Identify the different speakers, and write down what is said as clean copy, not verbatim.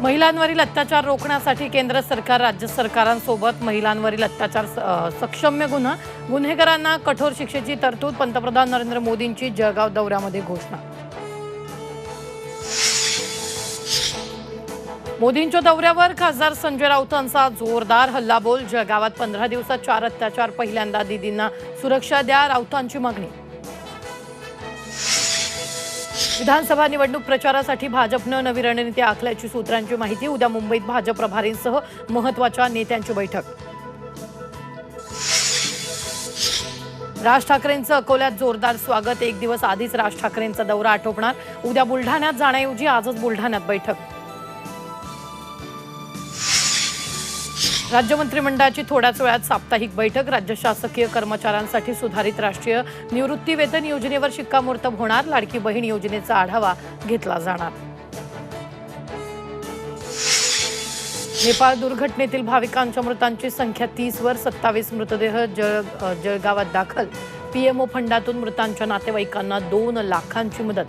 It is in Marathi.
Speaker 1: महिलांवरील अत्याचार रोखण्यासाठी केंद्र सरकार राज्य सरकारांसोबत महिलांवरील अत्याचार सक्षम्य गुन्हेगारांना कठोर शिक्षेची तरतूद. पंतप्रधान नरेंद्र मोदींची जळगाव दौऱ्यामध्ये घोषणा. मोदींच्या दौऱ्यावर खासदार संजय राऊतांचा जोरदार हल्लाबोल. जळगावात 15 दिवसात 4 अत्याचार. पहिल्यांदा दीदींना सुरक्षा द्या, राऊतांची मागणी. विधानसभा निवडणूक प्रचारासाठी भाजपनं नवी रणनीती आखल्याची सूत्रांची माहिती. उद्या मुंबईत भाजप प्रभारींसह महत्त्वाच्या नेत्यांची बैठक. राज ठाकरेंचं अकोल्यात जोरदार स्वागत. एक दिवस आधीच राज ठाकरेंचा दौरा आटोपणार. उद्या बुलढाण्यात जाण्याऐवजी आजच बुलढाण्यात बैठक. राज्य मंत्रिमंडळाची थोड्याच वेळात साप्ताहिक बैठक. राज्य शासकीय कर्मचाऱ्यांसाठी सुधारित राष्ट्रीय निवृत्ती वेतन योजनेवर शिक्कामोर्तब होणार. लाडकी बहीण योजनेचा आढावा घेतला जाणार. नेपाळ दुर्घटनेतील भाविकांच्या मृतांची संख्या 30 वर. 27 मृतदेह जळगावात दाखल. पीएमओ फंडातून मृतांच्या नातेवाईकांना 2 लाखांची मदत.